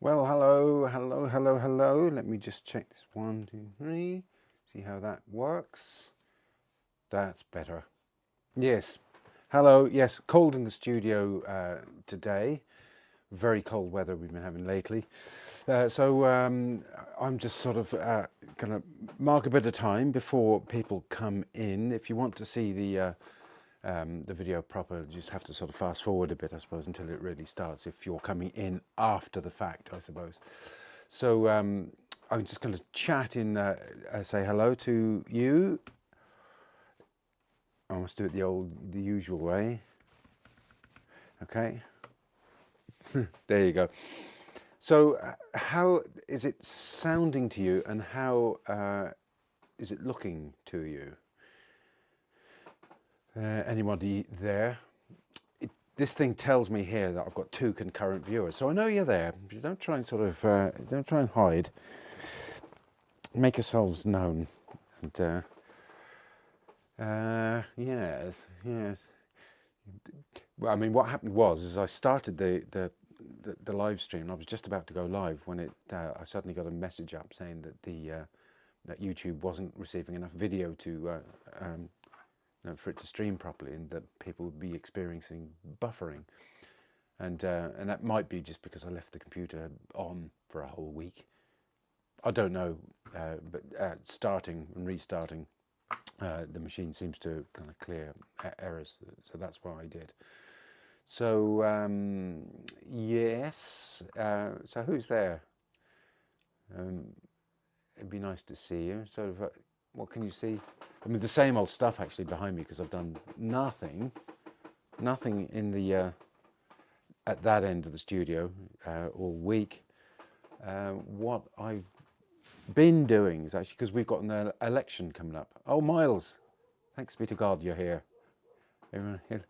Well, hello, hello, hello, hello. Let me just check this. 1, 2, 3. See how that works. That's better. Yes. Hello. Yes, cold in the studio today. Very cold weather we've been having lately. So I'm just sort of going to mark a bit of time before people come in. If you want to see the video proper, you just have to sort of fast forward a bit, I suppose, until it really starts, if you're coming in after the fact, I suppose. So I'm just going to chat in, say hello to you. I must do it the usual way. Okay. There you go. So how is it sounding to you, and how is it looking to you? Anybody there? This thing tells me here that I've got 2 concurrent viewers, so I know you're there. Don't try and don't try and hide. Make yourselves known. And yes, yes. Well, I mean, what happened was I started the live stream. I was just about to go live when I suddenly got a message up saying that that YouTube wasn't receiving enough video to for it to stream properly, and that people would be experiencing buffering. And that might be just because I left the computer on for a whole week. I don't know, but starting and restarting the machine seems to kind of clear errors, so that's what I did. So yes, so who's there? It'd be nice to see you. Sort of, what can you see? I mean, the same old stuff actually behind me, because I've done nothing in the at that end of the studio all week. What I've been doing is actually, because we've got an election coming up. Oh, Miles, thanks be to God you're here. Everyone here.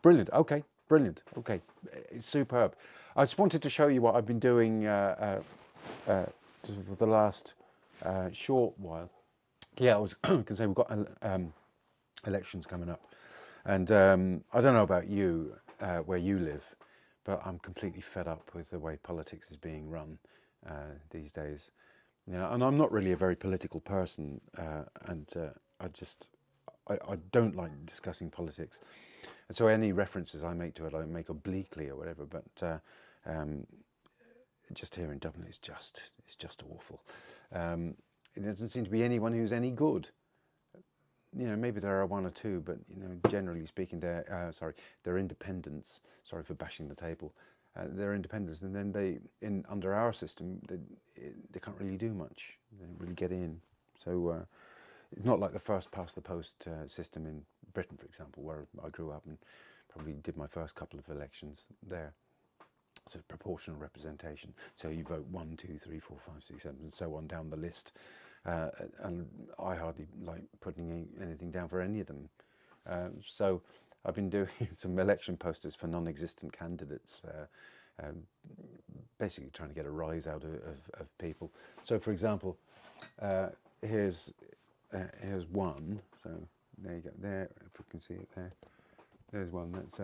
Brilliant. Okay, brilliant. Okay, it's superb. I just wanted to show you what I've been doing for the last short while. Yeah, I was going to say we've got elections coming up, and I don't know about you, where you live, but I'm completely fed up with the way politics is being run these days. You know, and I'm not really a very political person, and I don't like discussing politics, and so any references I make to it, I make obliquely or whatever. But just here in Dublin, it's just awful. It doesn't seem to be anyone who's any good. You know, maybe there are 1 or 2, but you know, generally speaking, they're independents. Sorry for bashing the table. They're independents, and then under our system, they can't really do much. They don't really get in. So it's not like the first past the post system in Britain, for example, where I grew up and probably did my first couple of elections there. So proportional representation. So you vote 1, 2, 3, 4, 5, 6, 7, and so on down the list. And I hardly like putting anything down for any of them. So I've been doing some election posters for non-existent candidates, basically trying to get a rise out of people. So, for example, here's one. So there you go. There, if we can see it there. There's one. That's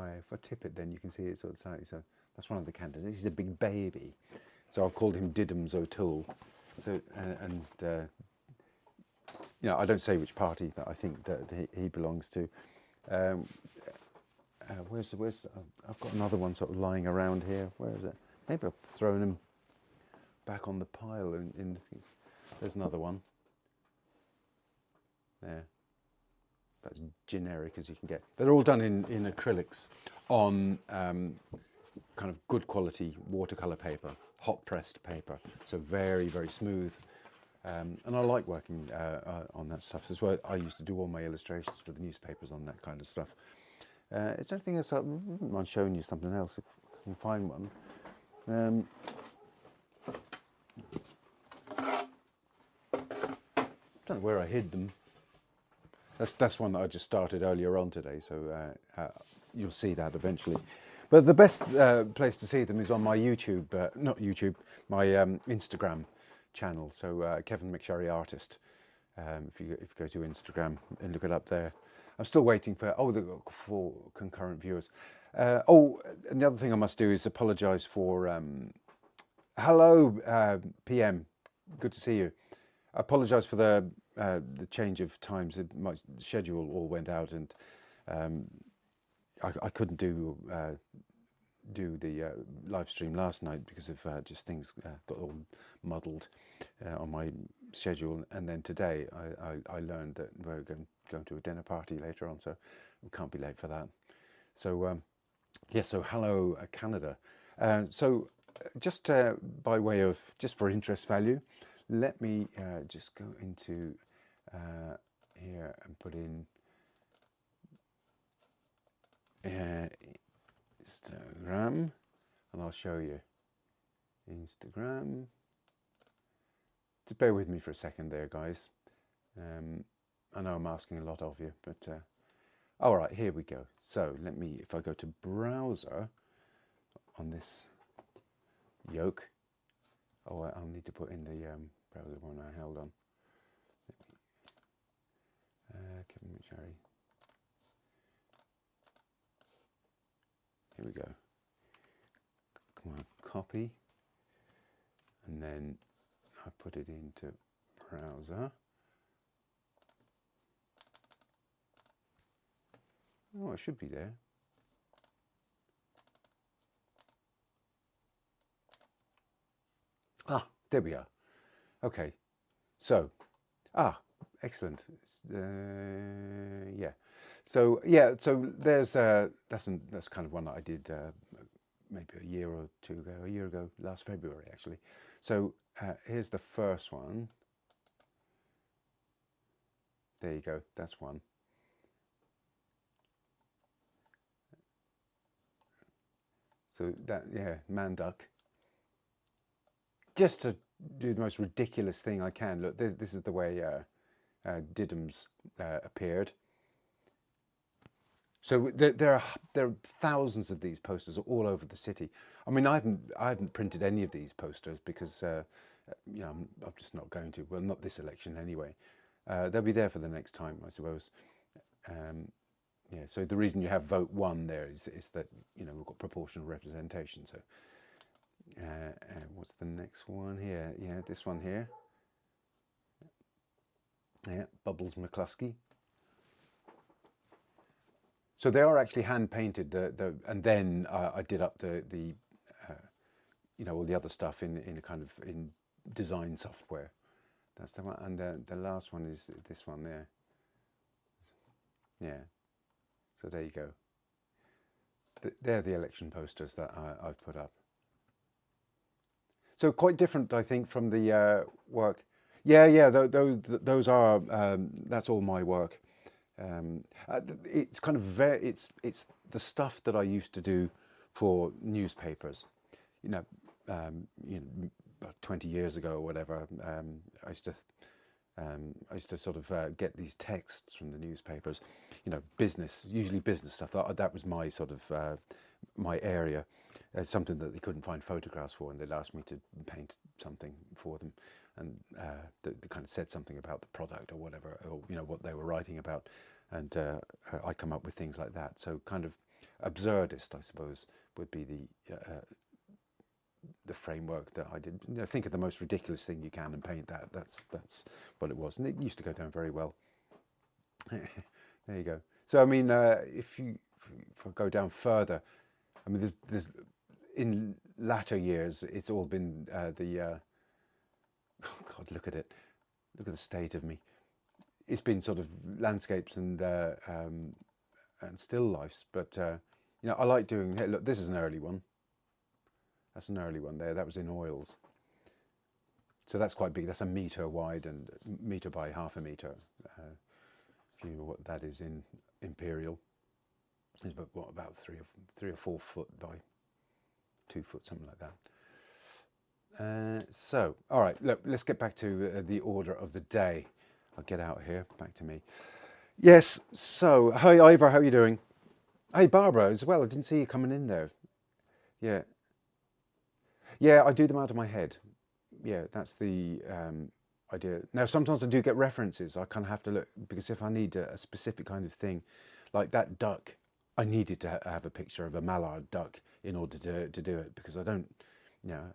if I tip it, then you can see it sort of slightly. So that's one of the candidates. He's a big baby, so I've called him Diddums O'Toole. So you know, I don't say which party that I think that he belongs to. Where's I've got another one sort of lying around here. Where is it? Maybe I've thrown him back on the pile. There's another one. There. About as generic as you can get. They're all done in acrylics on kind of good quality watercolor paper, hot pressed paper, so very, very smooth. And I like working on that stuff as well. I used to do all my illustrations for the newspapers on that kind of stuff. Is there anything else? I wouldn't mind showing you something else if I can find one. I don't know where I hid them. That's one that I just started earlier on today, so you'll see that eventually. But the best place to see them is on my YouTube, not YouTube, my Instagram channel. So Kevin McSherry Artist. If you go to Instagram and look it up there. I'm still waiting for, they've got 4 concurrent viewers. Oh, and the other thing I must do is apologise for. Hello, PM. Good to see you. I apologise for the change of times. My schedule all went out, and um, I couldn't do the live stream last night because of just things got all muddled on my schedule. And then today I learned that we're going to a dinner party later on, so we can't be late for that. So yeah, so hello Canada. So just by way of, just for interest value, let me just go into here and put in Instagram, and I'll show you Instagram. Just bear with me for a second there, guys. I know I'm asking a lot of you, but all right, here we go. So let me, if I go to browser on this yoke, oh, I'll need to put in the browser one I held on. Kevin McSherry. Here we go. Come on, copy, and then I put it into browser. Oh, it should be there. Ah, there we are. Okay, so excellent. Yeah. So yeah, so there's that's kind of one that I did maybe a year or two ago, a year ago, last February actually. So here's the first one. There you go. That's one. So that, yeah, man duck. Just to do the most ridiculous thing I can. Look, this is the way Diddums appeared. So there are thousands of these posters all over the city. I mean, I haven't printed any of these posters because you know, I'm just not going to. Well, not this election anyway. They'll be there for the next time, I suppose. Yeah. So the reason you have vote 1 there is that, you know, we've got proportional representation. So what's the next one here? Yeah, this one here. Yeah, Bubbles McCluskey. So they are actually hand painted. And then I did up the you know, all the other stuff in a kind of in design software. That's the one. And the last one is this one there. Yeah. So there you go. They're the election posters that I've put up. So quite different, I think, from the work. Yeah. Those are that's all my work. It's kind of it's the stuff that I used to do for newspapers. You know, about 20 years ago or whatever. I used to sort of get these texts from the newspapers. You know, usually business stuff. That was my sort of my area. Something that they couldn't find photographs for, and they'd ask me to paint something for them, and they kind of said something about the product or whatever, or you know, what they were writing about, and I come up with things like that. So kind of absurdist, I suppose, would be the framework that I did. You know, think of the most ridiculous thing you can and paint that. That's what it was, and it used to go down very well. There you go. So I mean, if I go down further, I mean, there's in latter years, it's all been oh God, look at it. Look at the state of me. It's been sort of landscapes and still lifes, but you know, I like doing. Hey, look, this is an early one. That's an early one there. That was in oils. So that's quite big. That's a metre wide and metre by half a metre. If you know what that is in imperial, it's about 3 or 4 foot by 2 foot, something like that. So, all right, look, let's get back to the order of the day. I'll get out here, back to me. Yes, so, hi Ivor, how are you doing? Hey Barbara as well, I didn't see you coming in there. Yeah. Yeah, I do them out of my head. Yeah, that's the idea. Now, sometimes I do get references. I kind of have to look, because if I need a specific kind of thing, like that duck, I needed to have a picture of a mallard duck in order to do it, because I don't, you know,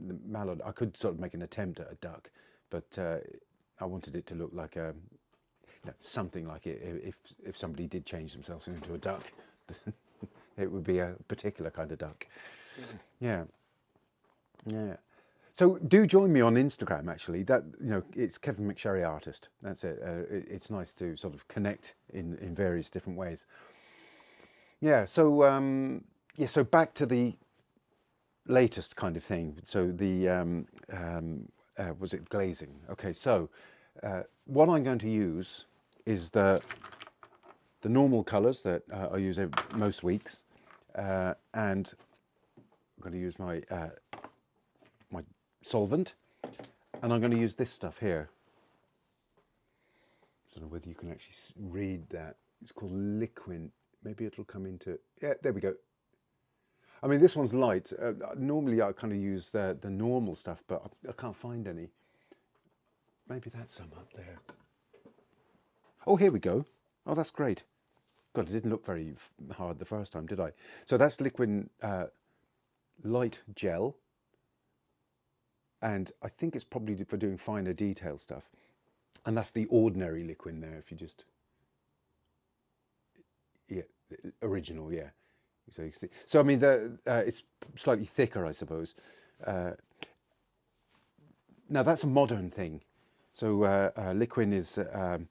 the mallard, I could sort of make an attempt at a duck, but I wanted it to look like a, you know, something like it. If somebody did change themselves into a duck, it would be a particular kind of duck. Yeah, yeah. So do join me on Instagram. Actually, that, you know, it's Kevin McSherry Artist. That's it. It's nice to sort of connect in various different ways. Yeah. So yeah. So back to the latest kind of thing. So the was it glazing? Okay. So what I'm going to use is the normal colours that I use most weeks, and I'm going to use my my solvent, and I'm going to use this stuff here. I don't know whether you can actually read that. It's called liquid. Maybe it'll come into, yeah, there we go. I mean, this one's light. Normally I kind of use the normal stuff, but I can't find any. Maybe that's some up there. Oh, here we go. Oh, that's great. God, it didn't look very hard the first time, did I? So that's liquid light gel. And I think it's probably for doing finer detail stuff. And that's the ordinary liquid there, if you just, yeah, original, yeah. So you can see. So I mean, it's slightly thicker, I suppose. Now that's a modern thing. So liquid is, what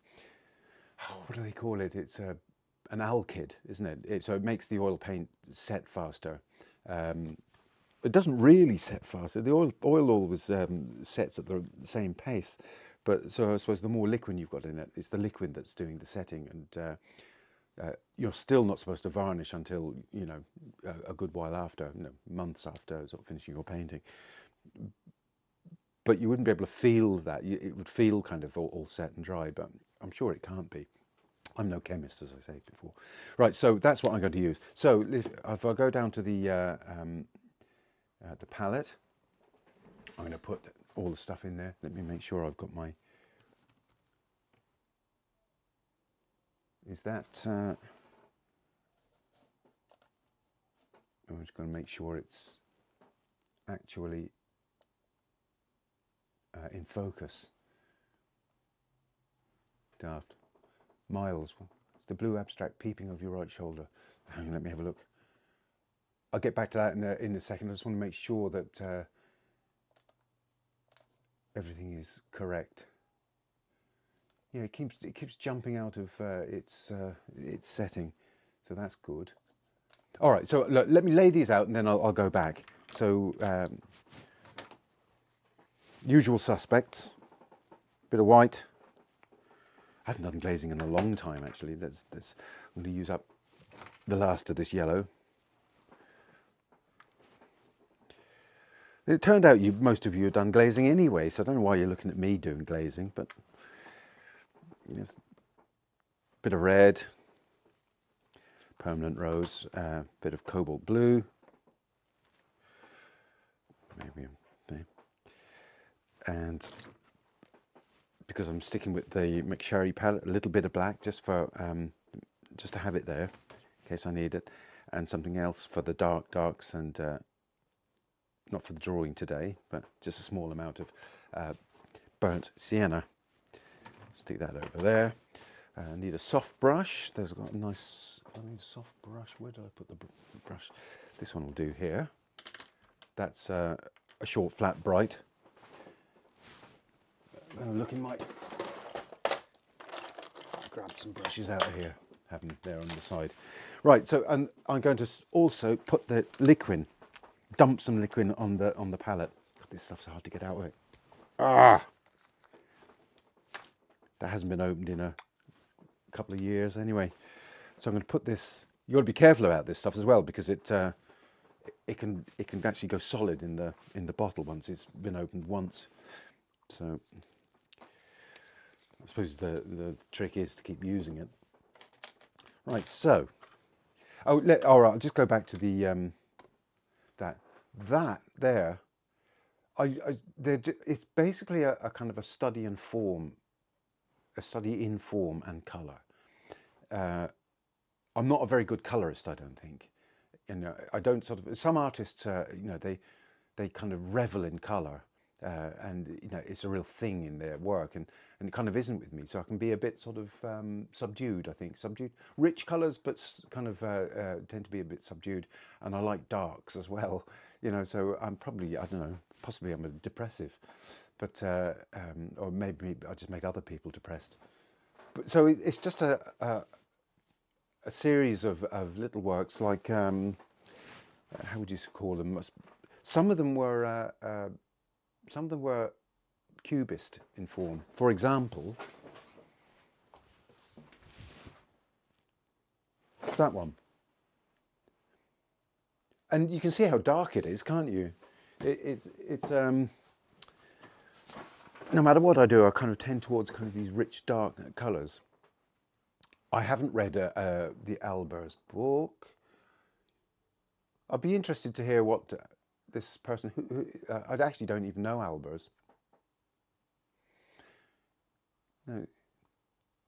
do they call it? It's an alkyd, isn't it? So it makes the oil paint set faster. It doesn't really set faster. The oil always sets at the same pace, but so I suppose the more liquid you've got in it, it's the liquid that's doing the setting, and you're still not supposed to varnish until, you know, a good while after, you know, months after sort of finishing your painting. But you wouldn't be able to feel that. It would feel kind of all set and dry, but I'm sure it can't be. I'm no chemist, as I said before. Right, so that's what I'm going to use. So if I go down to the palette, I'm going to put all the stuff in there. Let me make sure I've got my, is that, I'm just going to make sure it's actually in focus. Daft. Miles, it's the blue abstract peeping over your right shoulder. Hang on, let me have a look. I'll get back to that in a second. I just want to make sure that everything is correct. Yeah, it keeps jumping out of its setting, so that's good. All right, so look, let me lay these out and then I'll go back. So usual suspects, bit of white. I haven't done glazing in a long time, actually. I'm going to use up the last of this yellow. It turned out most of you have done glazing anyway, so I don't know why you're looking at me doing glazing, but yes, bit of red, permanent rose, bit of cobalt blue, maybe, and because I'm sticking with the McSherry palette, a little bit of black just for just to have it there in case I need it, and something else for the darks, and not for the drawing today, but just a small amount of burnt sienna. Stick that over there. I need a soft brush. There's got a nice, I need a soft brush. Where did I put the brush? This one will do here. That's a short, flat, bright. I'm going to look in my, grab some brushes out of here, have them there on the side. Right, so and I'm going to also put the liquid, dump some liquid on the palette. God, this stuff's hard to get out of it. Ah, that hasn't been opened in a couple of years anyway. So I'm going to put this. You got to be careful about this stuff as well, because it can actually go solid in the bottle once it's been opened once. So I suppose the trick is to keep using it. Right, so all right, I'll just go back to the that there. It's basically a kind of a study in form and colour. I'm not a very good colorist, I don't think. I don't sort of. Some artists, they kind of revel in color, and it's a real thing in their work, and it kind of isn't with me. So I can be a bit sort of subdued. I think subdued, rich colors, but kind of tend to be a bit subdued. And I like darks as well. So I'm probably, I don't know, possibly I'm a depressive, but or maybe I just make other people depressed. But so it's just a series of little works, like how would you call them? Some of them were cubist in form. For example, that one. And you can see how dark it is, can't you? It's no matter what I do, I kind of tend towards kind of these rich, dark colours. I haven't read the Albers book. I'd be interested to hear what this person, who I actually don't even know Albers. No,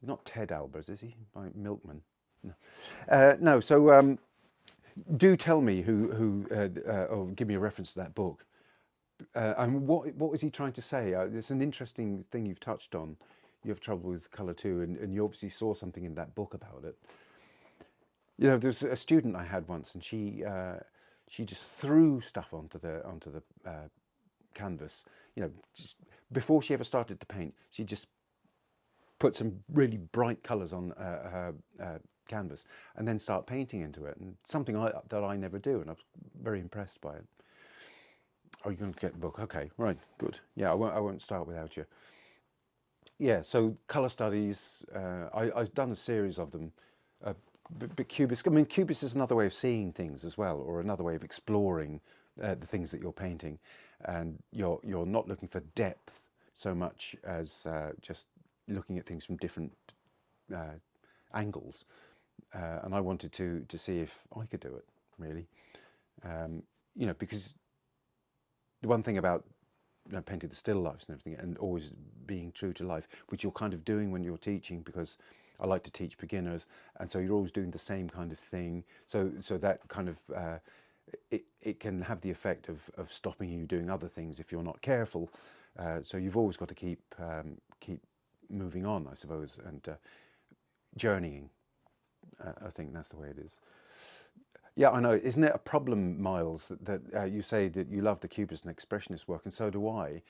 not Ted Albers, is he? My milkman. No. No. So do tell me who or give me a reference to that book. And what was he trying to say? It's an interesting thing you've touched on. You have trouble with colour too, and you obviously saw something in that book about it. There's a student I had once, and she just threw stuff onto the canvas. Just before she ever started to paint, she just put some really bright colours on her canvas, and then start painting into it. And something that I never do, and I was very impressed by it. Oh, you're going to get the book? Okay, right, good. Yeah, I won't start without you. Yeah, so colour studies. I've done a series of them. But Cubist, I mean, Cubist is another way of seeing things as well, or another way of exploring the things that you're painting, and you're not looking for depth so much as just looking at things from different angles. And I wanted to see if I could do it, really. Because the one thing about painting the still lifes and everything, and always being true to life, which you're kind of doing when you're teaching, because I like to teach beginners, and so you're always doing the same kind of thing. So that kind of it can have the effect of stopping you doing other things if you're not careful. So you've always got to keep moving on, I suppose, and journeying. I think that's the way it is. Yeah, I know. Isn't it a problem, Miles, that you say that you love the Cubist and Expressionist work, and so do I,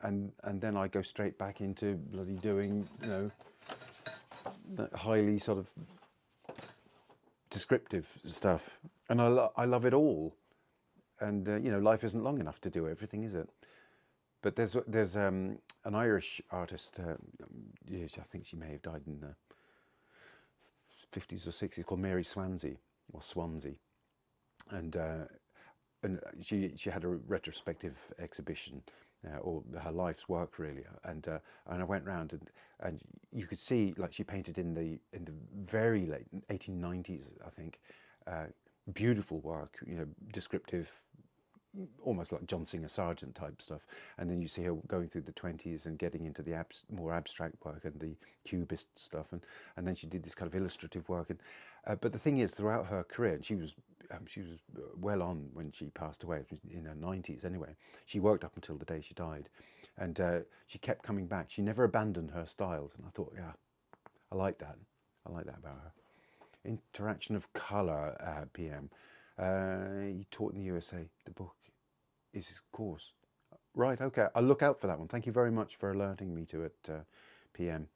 and then I go straight back into bloody doing, that highly sort of descriptive stuff, and I love it all, and life isn't long enough to do everything, is it? But there's an Irish artist, yes, I think she may have died in the 50s or 60s, called Mary Swansea, or Swansea, and she had a retrospective exhibition, or her life's work really, and I went round, and you could see, like, she painted in the very late 1890s, I think. Beautiful work, descriptive, almost like John Singer Sargent type stuff. And then you see her going through the 20s and getting into the more abstract work and the Cubist stuff, and then she did this kind of illustrative work. And but the thing is, throughout her career, and she was well on when she passed away, it was in her 90s anyway. She worked up until the day she died, and she kept coming back. She never abandoned her styles, and I thought, yeah, I like that. I like that about her. Interaction of colour, PM. He taught in the USA. The book is his course. Right, okay. I'll look out for that one. Thank you very much for alerting me to it, PM.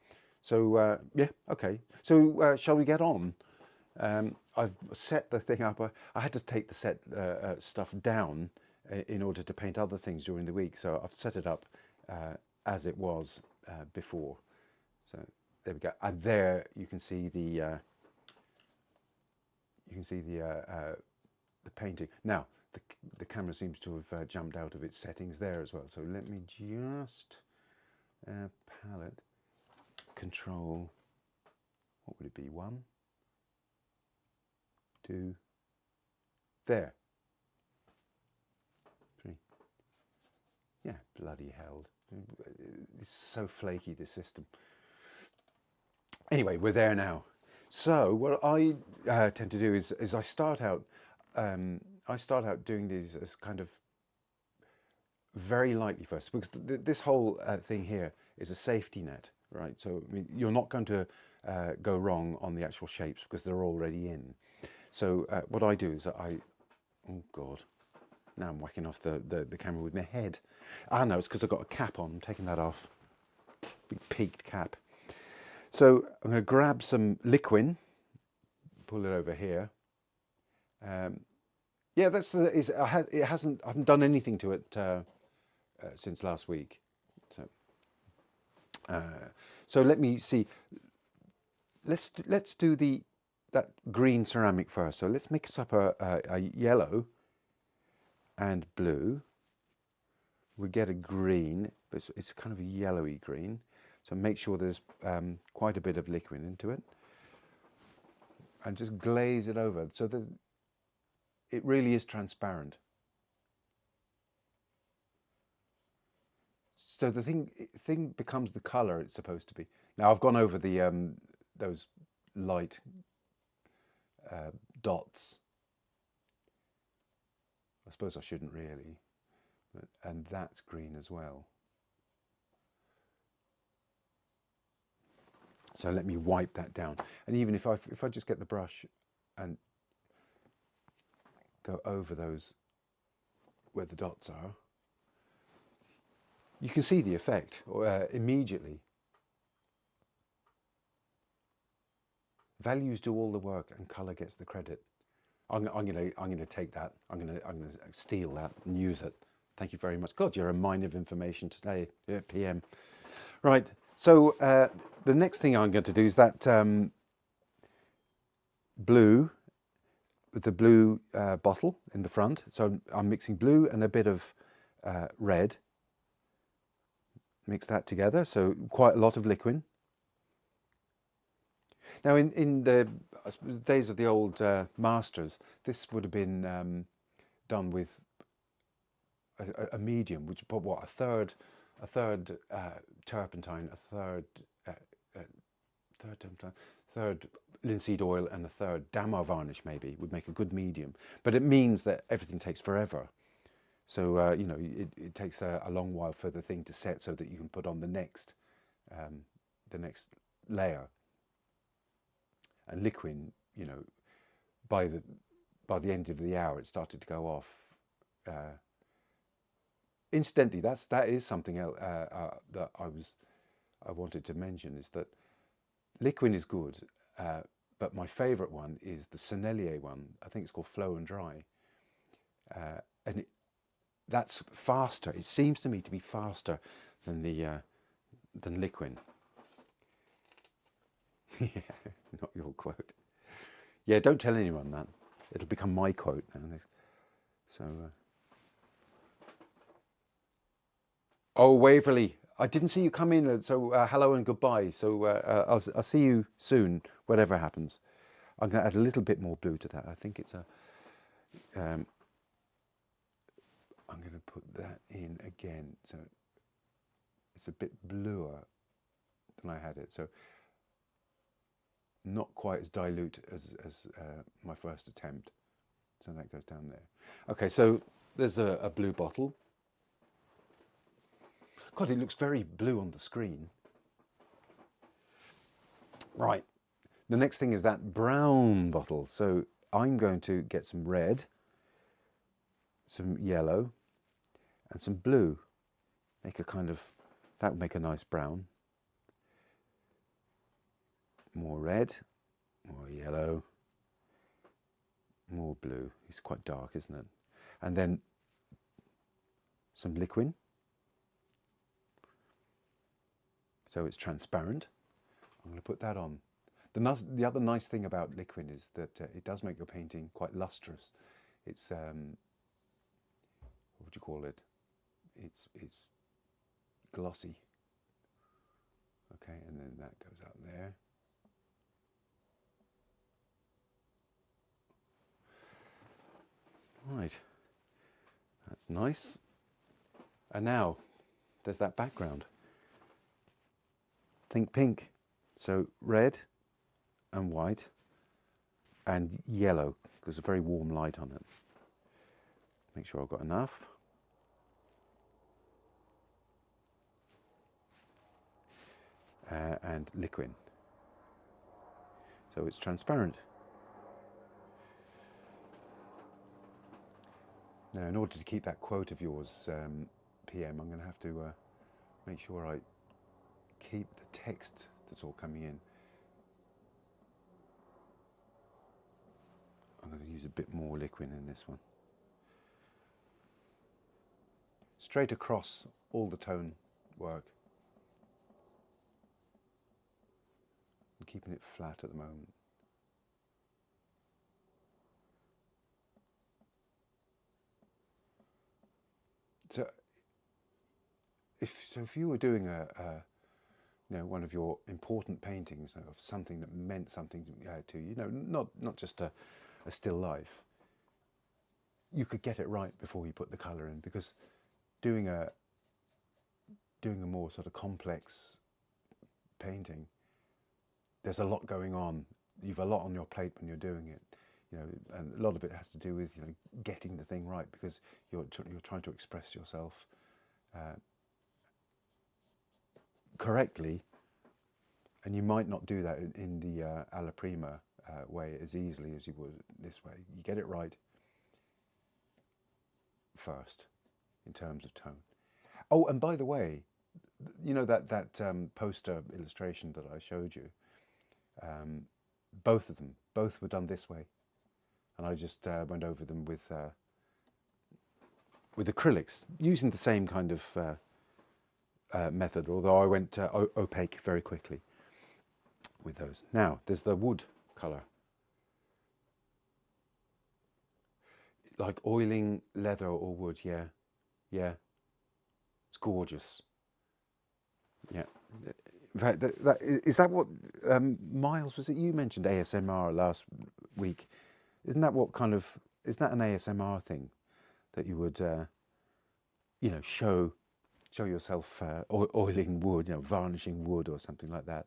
So, yeah, okay. So, shall we get on? I've set the thing up. I had to take the set stuff down in order to paint other things during the week. So I've set it up as it was before. So there we go. And there you can see the painting. Now the camera seems to have jumped out of its settings there as well. So let me just palette control. What would it be? 1, 2, there. 3. Yeah, bloody hell. It's so flaky, this system. Anyway, we're there now. So what I tend to do is I start out doing these as kind of very lightly first, because this whole thing here is a safety net, right? So I mean, you're not going to go wrong on the actual shapes because they're already in. So what I do is oh God, now I'm whacking off the camera with my head. Ah no, it's because I've got a cap on. I'm taking that off. Big peaked cap. So I'm going to grab some liquid, pull it over here. Yeah, that's I haven't done anything to it since last week. So let me see. Let's do that green ceramic first. So let's mix up a yellow and blue. We get a green, but it's kind of a yellowy green. So make sure there's quite a bit of liquid into it, and just glaze it over so that it really is transparent. So the thing becomes the color it's supposed to be. Now I've gone over the those light dots. I suppose I shouldn't really, and that's green as well. So let me wipe that down. And even if I just get the brush and go over those where the dots are, you can see the effect immediately. Values do all the work, and color gets the credit. I'm gonna take that. I'm gonna steal that and use it. Thank you very much. God, you're a mine of information today, PM. Right. So the next thing I'm going to do is that blue, with the blue bottle in the front. So I'm mixing blue and a bit of red. Mix that together. So quite a lot of liquid. Now, in the days of the old masters, this would have been done with a medium, which put what, a third turpentine, third linseed oil, and a third Damar varnish maybe would make a good medium. But it means that everything takes forever. So you know, it takes a long while for the thing to set so that you can put on the next layer. And liquid, you know, by the end of the hour, it started to go off. Incidentally, that is something else that I wanted to mention, is that liquid is good, but my favourite one is the Sennelier one. I think it's called Flow and Dry, and that's faster. It seems to me to be faster than than liquid. Yeah, not your quote. Yeah, don't tell anyone that. It'll become my quote now. So, oh, Waverley, I didn't see you come in. So hello and goodbye. So I'll see you soon, whatever happens. I'm going to add a little bit more blue to that. I think it's I'm going to put that in again. So it's a bit bluer than I had it. So not quite as dilute as my first attempt. So that goes down there. Okay, so there's a blue bottle. God, it looks very blue on the screen. Right, the next thing is that brown bottle. So I'm going to get some red, some yellow, and some blue. Make a kind of, that would make a nice brown. More red, more yellow, more blue. It's quite dark, isn't it? And then some liquid. So it's transparent. I'm going to put that on. The other nice thing about liquid is that it does make your painting quite lustrous. It's what would you call it? It's glossy. Okay, and then that goes out there. Right, that's nice. And now there's that background. Think pink. So red, and white and yellow, because there's a very warm light on it. Make sure I've got enough. And liquid. So it's transparent. Now, in order to keep that quote of yours, PM, I'm going to have to make sure I keep the text that's all coming in. I'm going to use a bit more liquid in this one. Straight across all the tone work. I'm keeping it flat at the moment. So if you were doing one of your important paintings of something that meant something to you, not just a still life, you could get it right before you put the colour in, because doing a more sort of complex painting, there's a lot going on. You've a lot on your plate when you're doing it, and a lot of it has to do with getting the thing right, because you're trying to express yourself correctly, and you might not do that in the alla prima way as easily as you would this way. You get it right first in terms of tone. Oh, and by the way, that poster illustration that I showed you, both were done this way, and I just went over them with acrylics, using the same kind of method, although I went opaque very quickly with those. Now, there's the wood colour. Like oiling leather or wood, yeah. It's gorgeous. Yeah. In fact, is that what, Miles, was it you mentioned ASMR last week? Isn't that an ASMR thing that you would, show yourself oiling wood, varnishing wood or something like that?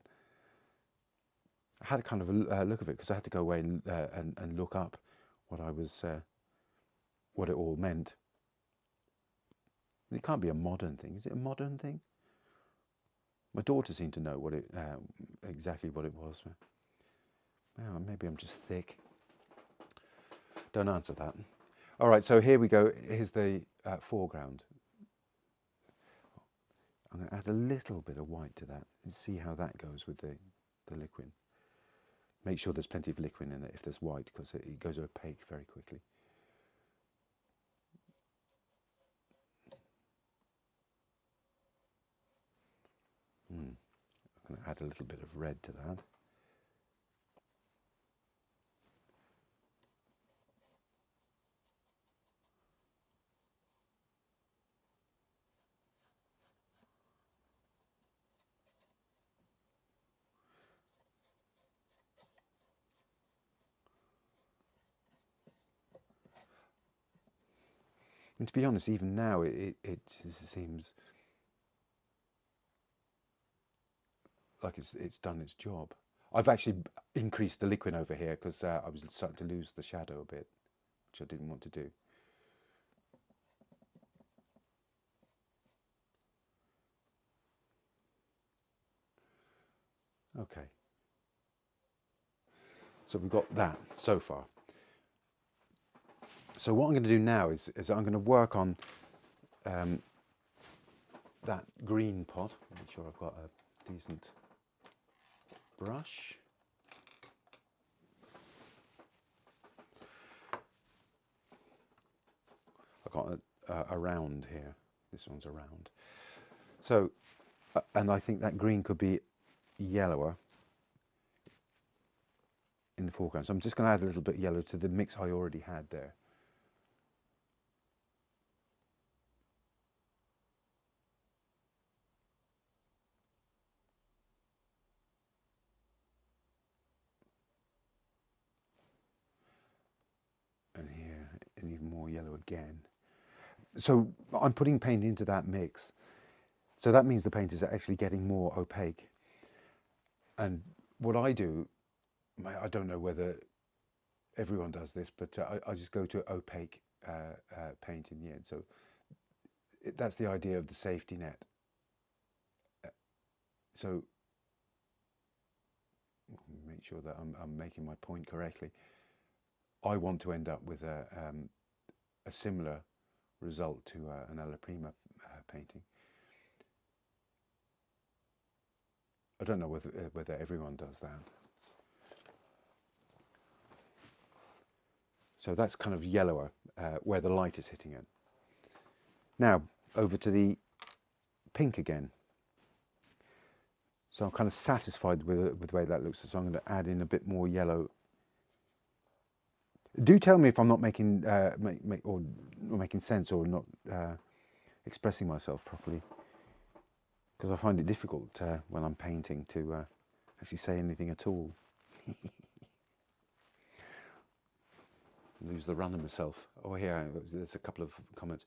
I had a kind of a look of it, because I had to go away and look up what it all meant. It can't be a modern thing. Is it a modern thing? My daughter seemed to know what exactly what it was. Well, maybe I'm just thick. Don't answer that. All right, so here we go. Here's the foreground. I'm going to add a little bit of white to that and see how that goes with the liquid. Make sure there's plenty of liquid in it if there's white, because it goes opaque very quickly. I'm going to add a little bit of red to that. And to be honest, even now it seems like it's done its job. I've actually increased the liquid over here, because I was starting to lose the shadow a bit, which I didn't want to do. Okay. So we've got that so far. So what I'm going to do now is I'm going to work on that green pot. Make sure I've got a decent brush. I've got a round here. This one's a round. So, and I think that green could be yellower in the foreground. So I'm just going to add a little bit yellow to the mix I already had there. And here, and even more yellow again. So I'm putting paint into that mix. So that means the paint is actually getting more opaque. And what I do, I don't know whether everyone does this, but I just go to opaque paint in the end. So that's the idea of the safety net. So make sure that I'm making my point correctly. I want to end up with a similar result to an alla prima painting. I don't know whether everyone does that. So that's kind of yellower where the light is hitting it. Now over to the pink again. So I'm kind of satisfied with the way that looks. So I'm going to add in a bit more yellow. Do tell me if I'm not making or not making sense or not expressing myself properly, because I find it difficult when I'm painting to actually say anything at all. Lose the run of myself. Oh, here there's a couple of comments.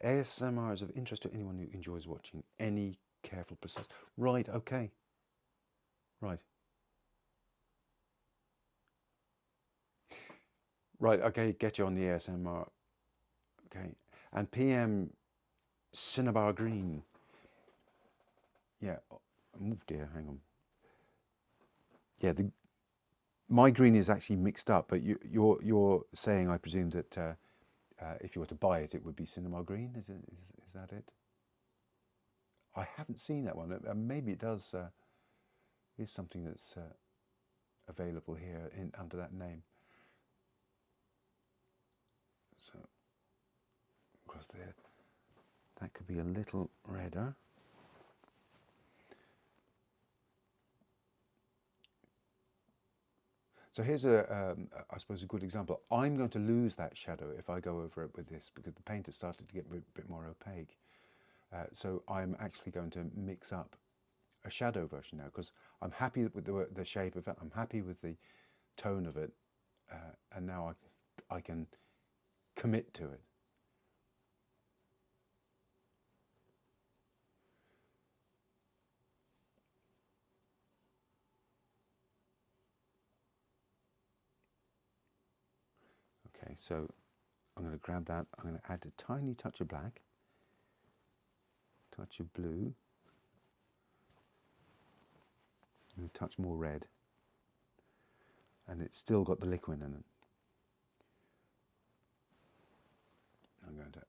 ASMR is of interest to anyone who enjoys watching any careful, precise. Right. Okay. Right. Right. Okay. Get you on the ASMR. Okay. And PM Cinnabar Green. Yeah. Oh dear. Hang on. Yeah. My green is actually mixed up, but you're saying, I presume, that if you were to buy it, it would be Cinema Green. Is that it? I haven't seen that one. Maybe it does. Is something that's available here under that name. So across there, that could be a little redder. So here's I suppose a good example. I'm going to lose that shadow if I go over it with this, because the paint has started to get a bit more opaque. So I'm actually going to mix up a shadow version now, because I'm happy with the shape of it. I'm happy with the tone of it, and now I can commit to it. Okay, so I'm going to grab that. I'm going to add a tiny touch of black, touch of blue, and a touch more red, and it's still got the liquid in it. I'm going to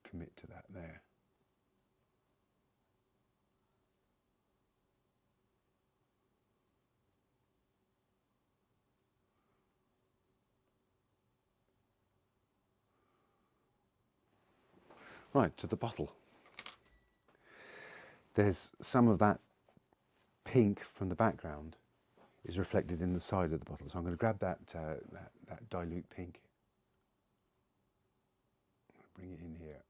commit to that there. Right, to the bottle. There's some of that pink from the background is reflected in the side of the bottle. So I'm going to grab that dilute pink, bring it in here.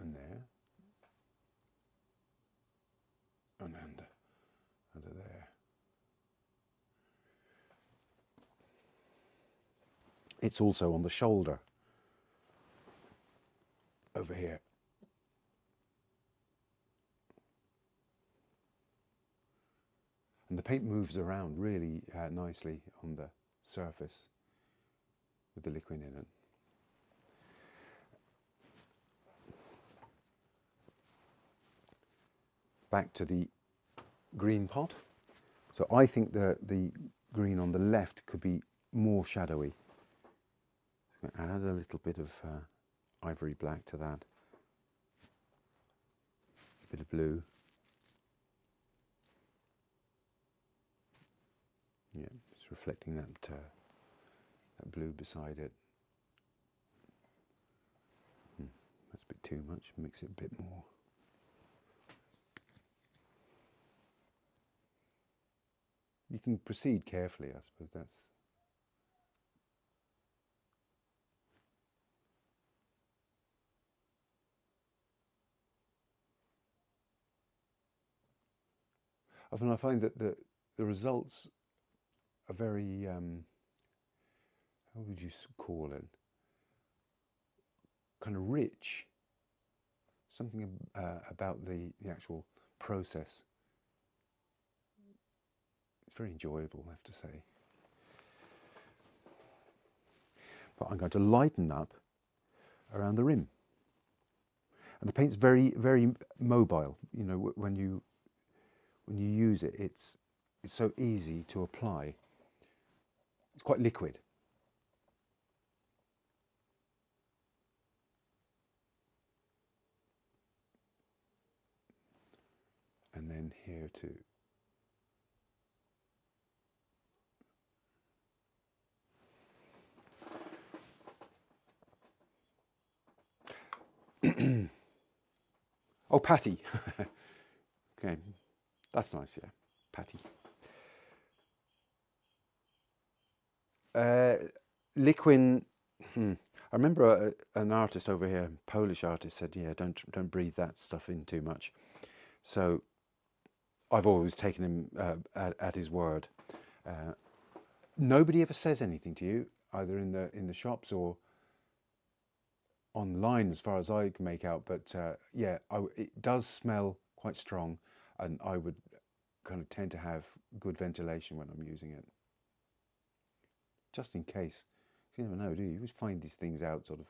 And there. And under there. It's also on the shoulder over here. And the paint moves around really nicely on the surface with the liquid in it. Back to the green pot. So I think the green on the left could be more shadowy. So I'm going to add a little bit of ivory black to that. A bit of blue. Yeah, it's reflecting that blue beside it. That's a bit too much. Mix it a bit more. You can proceed carefully, I suppose. That's often I find that the results are very how would you call it? Kind of rich. something about the actual process. It's very enjoyable, I have to say. But I'm going to lighten up around the rim. And the paint's very, very mobile. You know, when you use it, it's so easy to apply. It's quite liquid. And then here too. Oh, Patty. Okay, that's nice, yeah. Patty. Liquin. I remember an artist over here, Polish artist, said, "Yeah, don't breathe that stuff in too much." So I've always taken him at his word. Nobody ever says anything to you, either in the shops or online, as far as I can make out. But yeah, it does smell quite strong, and I would kind of tend to have good ventilation when I'm using it, just in case. You never know, do you? You always find these things out sort of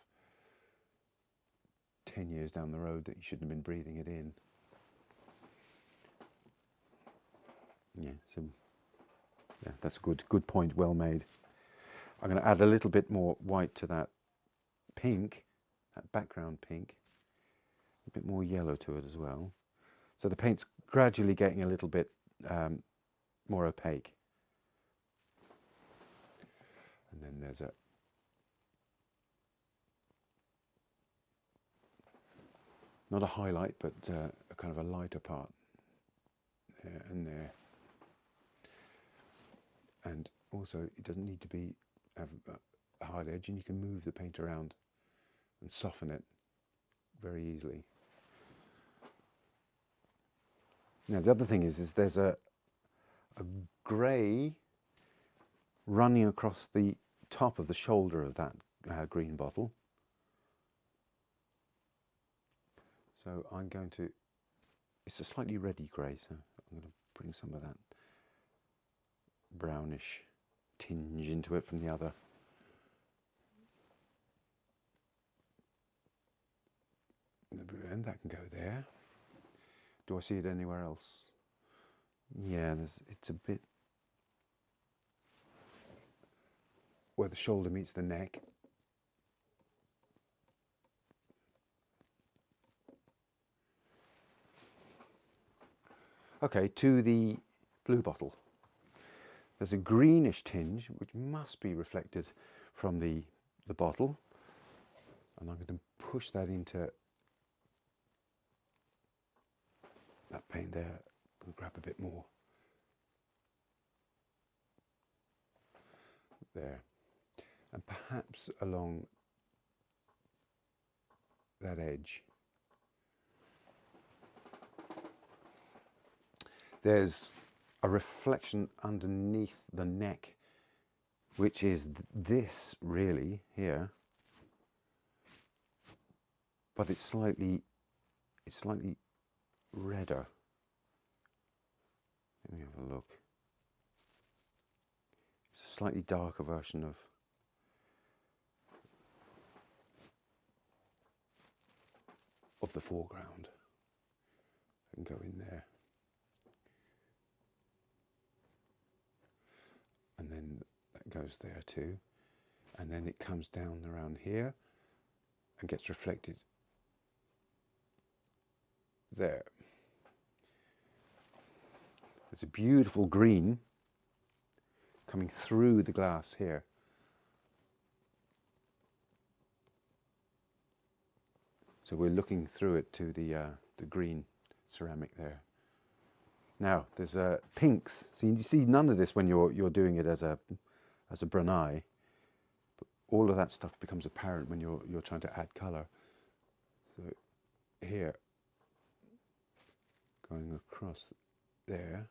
10 years down the road that you shouldn't have been breathing it in. Yeah, so yeah, that's a good point, well made. I'm going to add a little bit more white to that pink, that background pink, a bit more yellow to it as well. So the paint's gradually getting a little bit more opaque. And then there's not a highlight, but a kind of a lighter part there and there. And also, it doesn't need to have a hard edge, and you can move the paint around and soften it very easily. Now, the other thing is there's a grey running across the top of the shoulder of that green bottle. So I'm going to, it's a slightly reddy grey, so I'm going to bring some of that brownish tinge into it from the other. And that can go there. Do I see it anywhere else? Yeah, it's a bit where the shoulder meets the neck. Okay, to the blue bottle. There's a greenish tinge which must be reflected from the bottle, and I'm going to push that into that paint there. I'm going to grab a bit more there, and perhaps along that edge. There's a reflection underneath the neck, which is this really here, but it's slightly redder. Let me have a look. It's a slightly darker version of the foreground. I can go in there. And then that goes there too. And then it comes down around here and gets reflected there. There's a beautiful green coming through the glass here. So we're looking through it to the green ceramic there. Now there's pinks. So you see none of this when you're doing it as a Brunaille. But all of that stuff becomes apparent when you're trying to add colour. So here, going across there,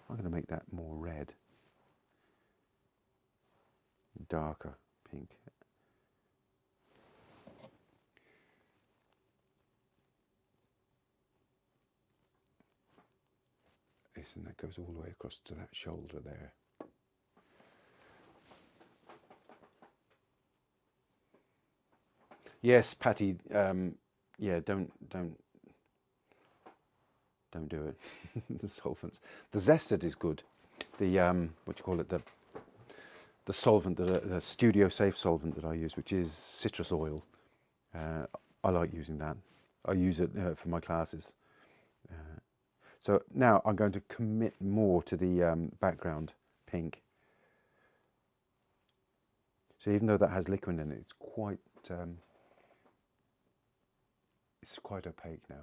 I'm going to make that more red, darker pink. nice, and that goes all the way across to that shoulder there. Yes, Patty. Yeah, don't do it. The solvents. The Zested is good. The what do you call it? The solvent, the studio safe solvent that I use, which is citrus oil. I like using that. I use it for my classes. So now I'm going to commit more to the background pink. So even though that has liquid in it, it's quite opaque now.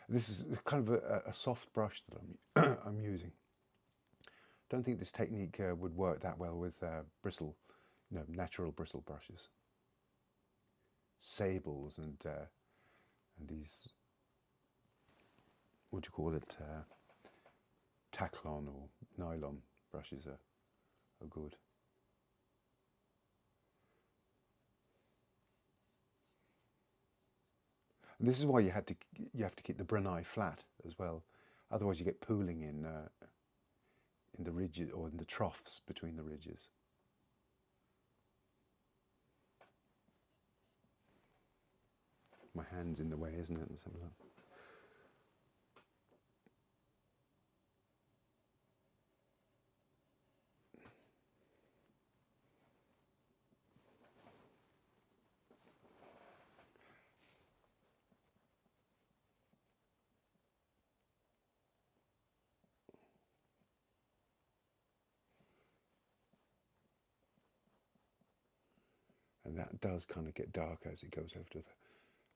This is kind of a soft brush that I'm using. Don't think this technique would work that well with bristle, natural bristle brushes, sables, and these, what do you call it, Taclon or nylon brushes are good. And this is why you have to keep the Brunaille flat as well, otherwise you get pooling in the ridges or in the troughs between the ridges. My hand's in the way, isn't it? Let's have a look. And that does kind of get darker as it goes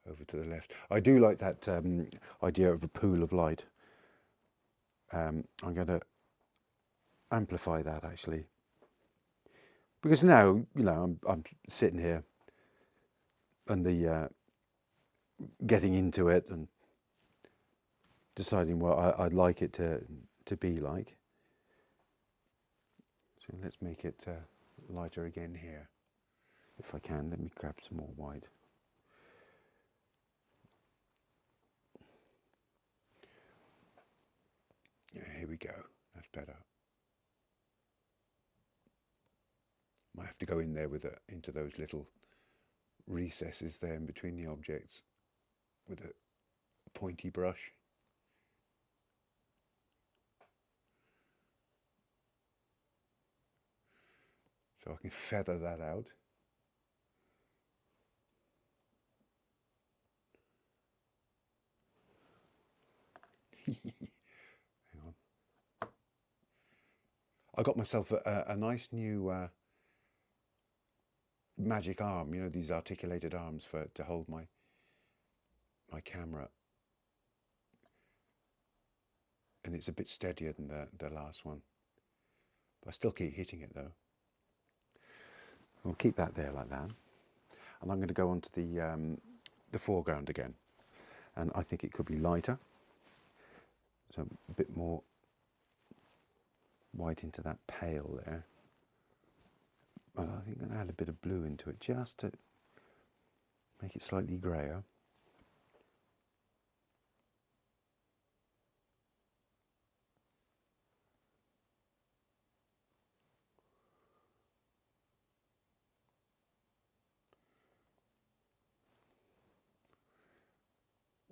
over to the left. I do like that idea of a pool of light. I'm going to amplify that actually, because now I'm sitting here and the getting into it and deciding what I'd like it to be like. So let's make it lighter again here. If I can, let me grab some more white. Yeah, here we go. That's better. Might have to go in there with into those little recesses there in between the objects with a pointy brush. So I can feather that out. Hang on. I got myself a nice new magic arm, these articulated arms to hold my camera. And it's a bit steadier than the last one. But I still keep hitting it though. We'll keep that there like that. And I'm going to go on to the foreground again. And I think it could be lighter. So a bit more white into that pale there. And I think I'm going to add a bit of blue into it just to make it slightly greyer.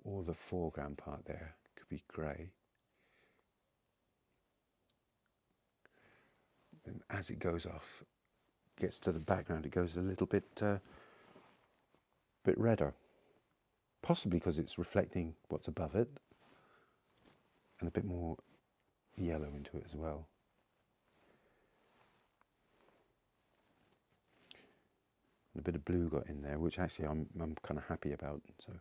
Or the foreground part there could be grey. And as it goes off, gets to the background, it goes a little bit redder. Possibly because it's reflecting what's above it, and a bit more yellow into it as well. And a bit of blue got in there, which actually I'm kind of happy about. So,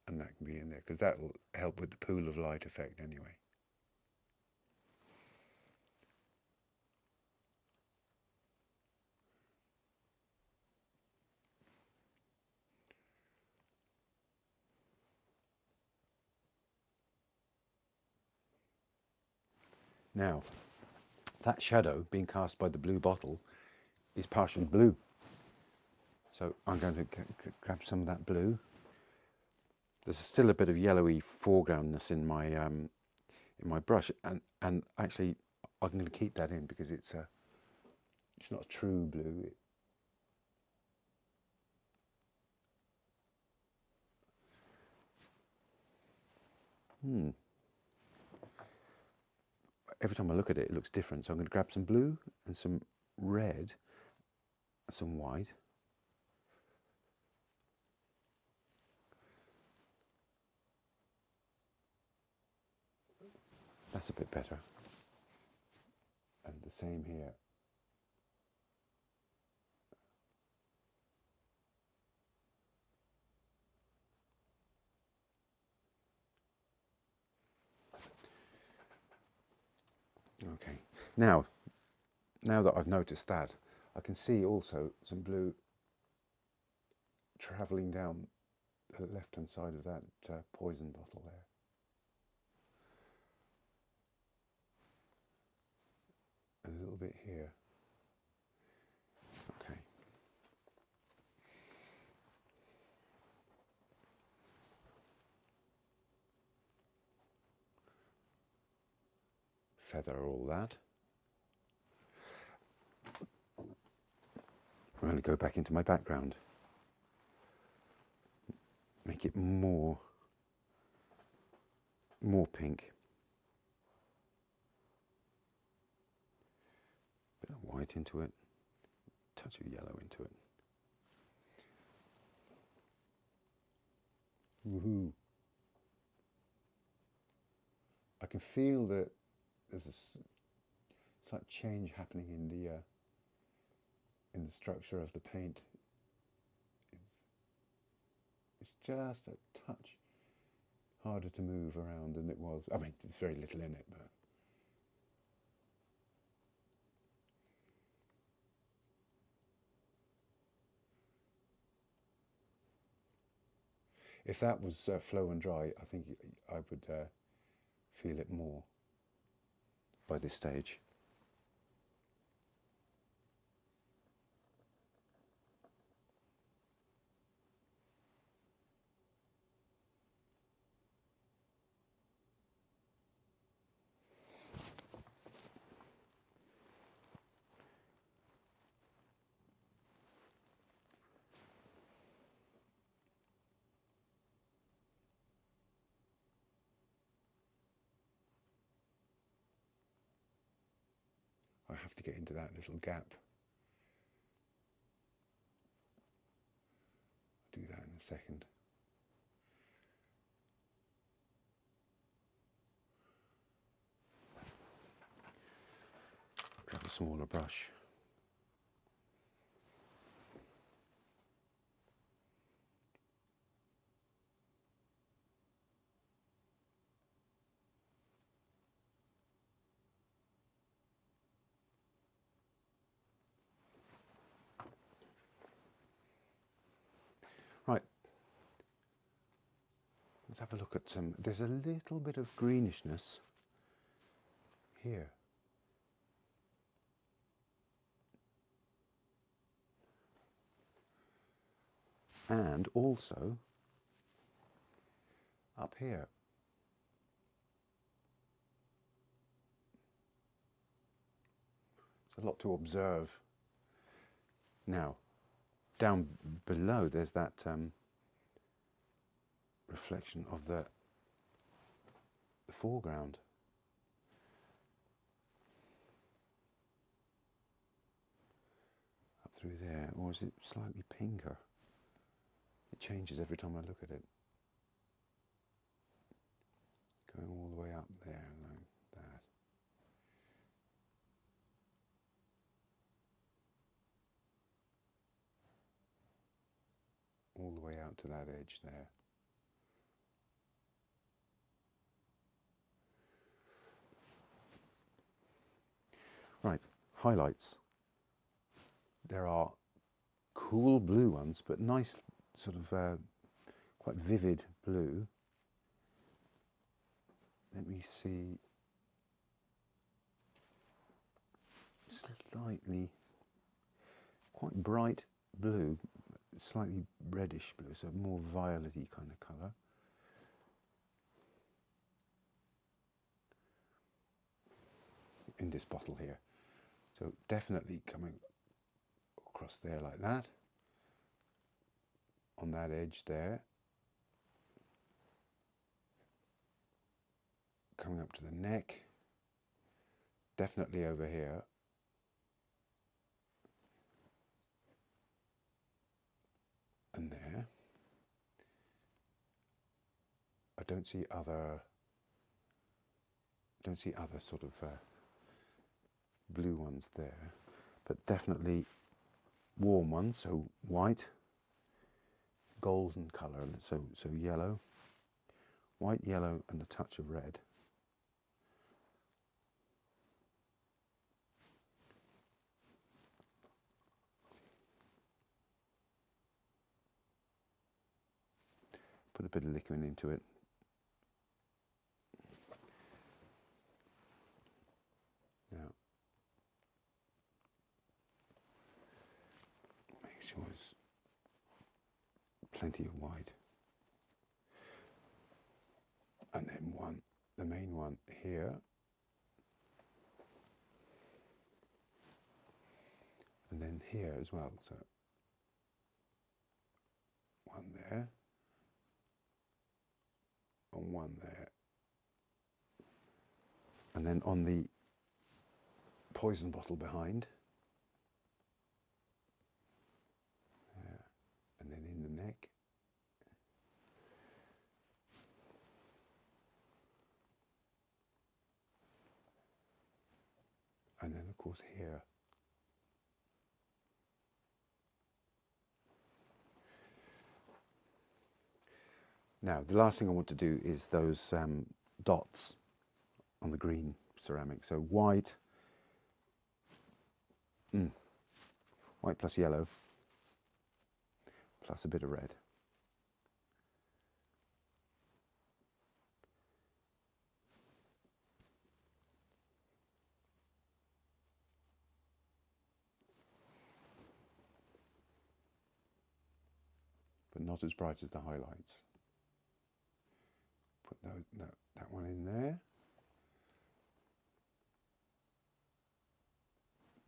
and that can be in there because that will help with the pool of light effect anyway. Now, that shadow being cast by the blue bottle is partially blue. So I'm going to grab some of that blue. There's still a bit of yellowy foregroundness in my brush, and actually I'm going to keep that in because it's not a true blue. Every time I look at it, it looks different. So I'm going to grab some blue and some red and some white. That's a bit better. And the same here. Okay, now that I've noticed that, I can see also some blue travelling down the left-hand side of that poison bottle there. And a little bit here. Okay. Feather all that. I'm going to go back into my background. Make it more pink. Bit of white into it. Touch of yellow into it. Woohoo! I can feel that there's a slight change happening in the structure of the paint. It's just a touch harder to move around than it was. I mean, there's very little in it, but if that was flow and dry, I think I would feel it more by this stage. I have to get into that little gap. I'll do that in a second. Grab a smaller brush. Right, let's have a look at some. There's a little bit of greenishness here. And also up here. There's a lot to observe. Now, down below there's that reflection of the foreground. Up through there, or is it slightly pinker? It changes every time I look at it. Going all the way up there like that. All the way out to that edge there. Right, highlights. There are cool blue ones, but nice sort of quite vivid blue. Let me see. slightly, quite bright blue, slightly reddish blue, so more violet-y kind of colour. In this bottle here. So definitely coming across there like that, on that edge there, coming up to the neck, definitely over here, and there. I don't see other sort of blue ones there, but definitely warm ones, so white, golden colour, and so yellow, white, yellow, and a touch of red. Put a bit of liquid into it. Now, make sure there's plenty of white. And then the main one here. And then here as well. So one there. And one there. And then on the poison bottle behind. And then in the neck. And then of course here. Now the last thing I want to do is those dots on the green ceramic. So white, white plus yellow, plus a bit of red. But not as bright as the highlights. Put that one in there.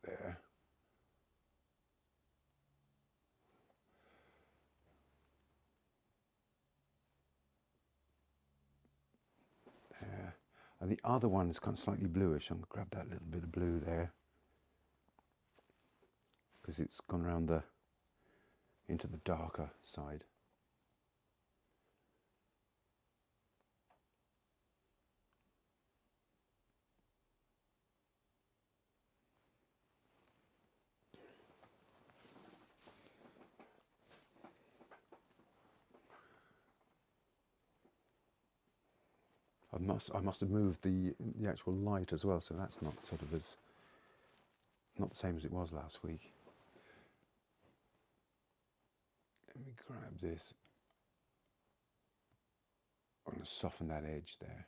There. There. And the other one is kind of slightly bluish. I'm going to grab that little bit of blue there, because it's gone around into the darker side. I must have moved the actual light as well, so that's not sort of not the same as it was last week. Let me grab this. I'm going to soften that edge there.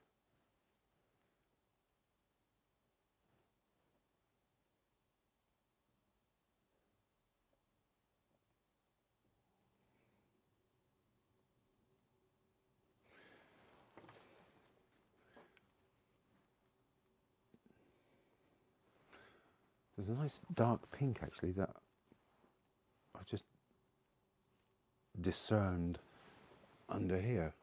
There's a nice dark pink actually that I've just discerned under here.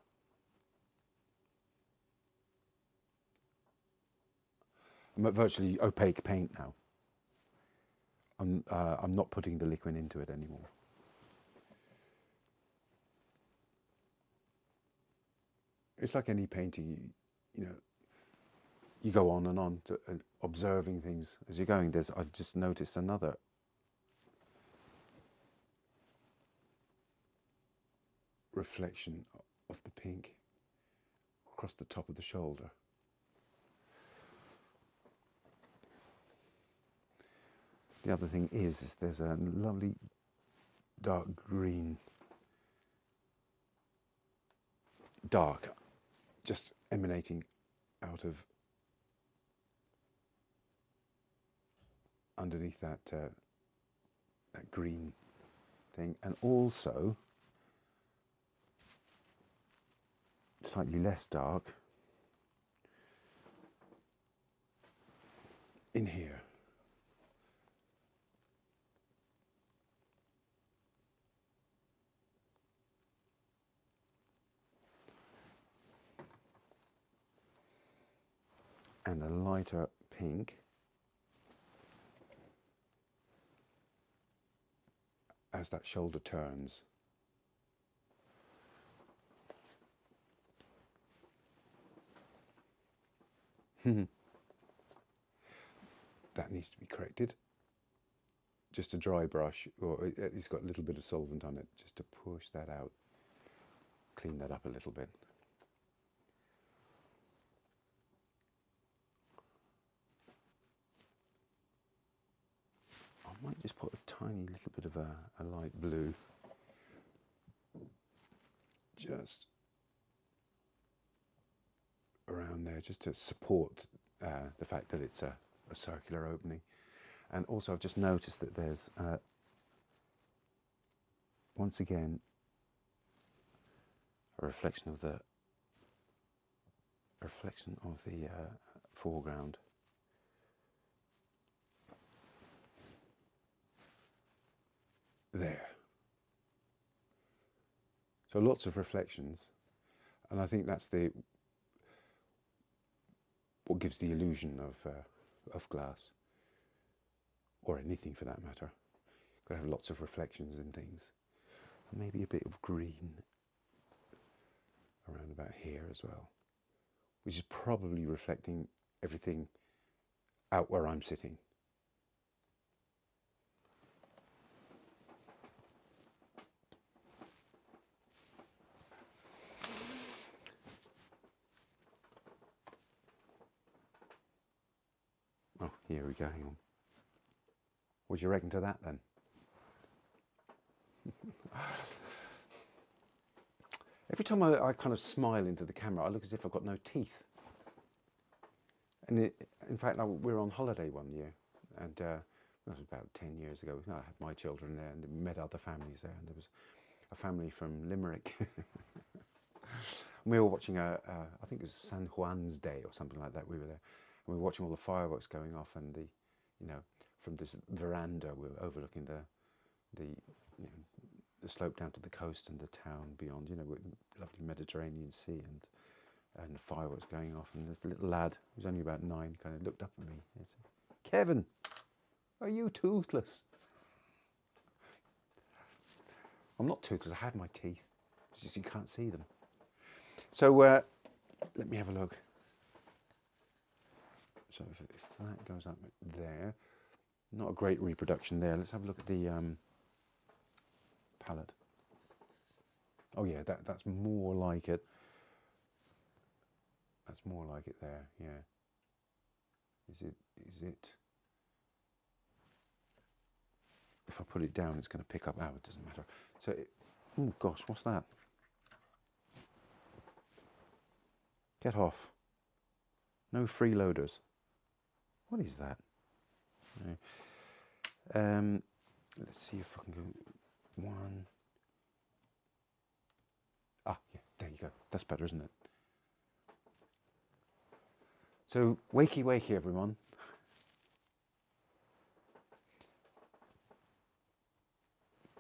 I'm at virtually opaque paint now. I'm not putting the liquid into it anymore. It's like any painting, you know, you go on and on to observing things as you're going. I've just noticed another reflection of the pink across the top of the shoulder. The other thing is there's a lovely dark green, just emanating out of underneath that, that green thing, and also slightly less dark in here. And a lighter pink as that shoulder turns. That needs to be corrected. Just a dry brush, or it's got a little bit of solvent on it, just to push that out, clean that up a little bit. I might just put a tiny little bit of a light blue, just around there, just to support the fact that it's a circular opening. And also I've just noticed that there's, once again, a reflection of the foreground. There. So lots of reflections, and I think that's what gives the illusion of glass, or anything for that matter. Got to have lots of reflections in things, and maybe a bit of green around about here as well, which is probably reflecting everything out where I'm sitting. Oh, here we go, hang on. What do you reckon to that then? Every time I kind of smile into the camera, I look as if I've got no teeth. And in fact, we were on holiday one year, and that was about 10 years ago. I had my children there, and met other families there, and there was a family from Limerick. We were watching I think it was San Juan's Day or something like that. We were there, and we were watching all the fireworks going off, and from this veranda, we were overlooking the slope down to the coast and the town beyond, with lovely Mediterranean Sea, and the fireworks going off, and this little lad, who was only about 9, kind of looked up at me and said, "Kevin, are you toothless?" I'm not toothless, I have my teeth, it's just you can't see them. So let me have a look. So if that goes up there, not a great reproduction there. Let's have a look at the palette. Oh yeah, that's more like it. That's more like it there, yeah. Is it? If I put it down, it's going to pick up. Oh, it doesn't matter. So, oh gosh, what's that? Get off. No freeloaders. What is that? No. Let's see if I can go one. Ah, yeah, there you go. That's better, isn't it? So, wakey, wakey, everyone.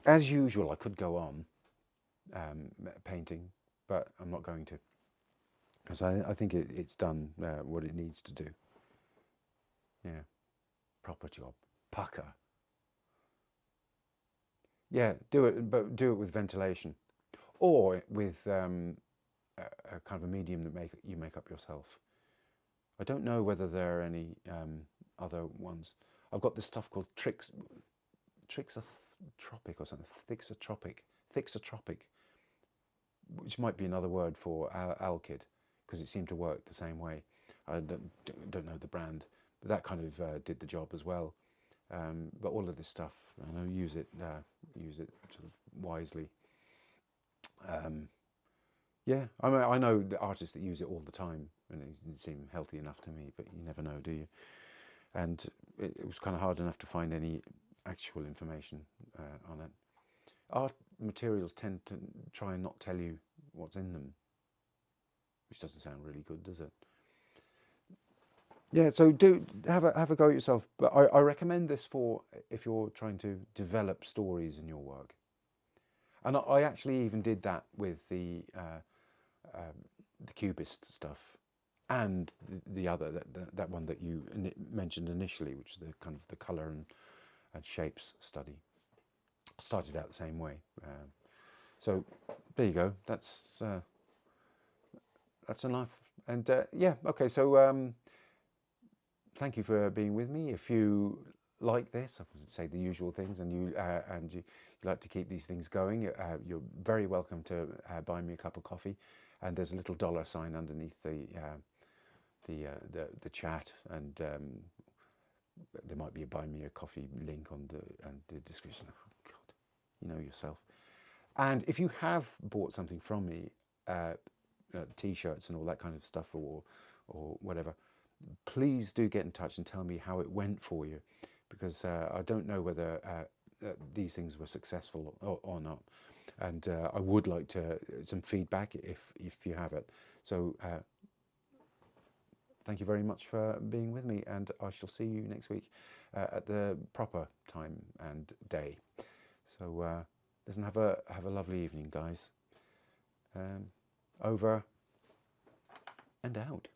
As usual, I could go on painting, but I'm not going to, because I think it's done what it needs to do. Yeah, proper job. Pucker. Yeah, do it, but do it with ventilation, or with a kind of a medium that you make up yourself. I don't know whether there are any other ones. I've got this stuff called Trixotropic or something, Thixotropic, which might be another word for alkyd, because it seemed to work the same way. I don't know the brand, but that kind of did the job as well. But all of this stuff, I know, use it sort of wisely. Yeah, I mean, I know the artists that use it all the time, and it seem healthy enough to me, but you never know, do you? and it was kind of hard enough to find any actual information on it. Art materials tend to try and not tell you what's in them, which doesn't sound really good, does it? Yeah, so do have a go at yourself. But I recommend this for if you're trying to develop stories in your work. And I actually even did that with the Cubist stuff, and the other that one that you mentioned initially, which is the kind of the color and shapes study. Started out the same way. So there you go. That's a life. And yeah, okay. So thank you for being with me. If you like this, I would say the usual things, and you like to keep these things going, you're very welcome to buy me a cup of coffee. And there's a little $sign underneath the chat, and there might be a buy me a coffee link on the description. Oh God, you know yourself. And if you have bought something from me, t-shirts and all that kind of stuff, or whatever, please do get in touch and tell me how it went for you, because I don't know whether these things were successful or not, and I would like some feedback if you have it. So thank you very much for being with me, and I shall see you next week at the proper time and day. So listen, have a lovely evening, guys. Over and out.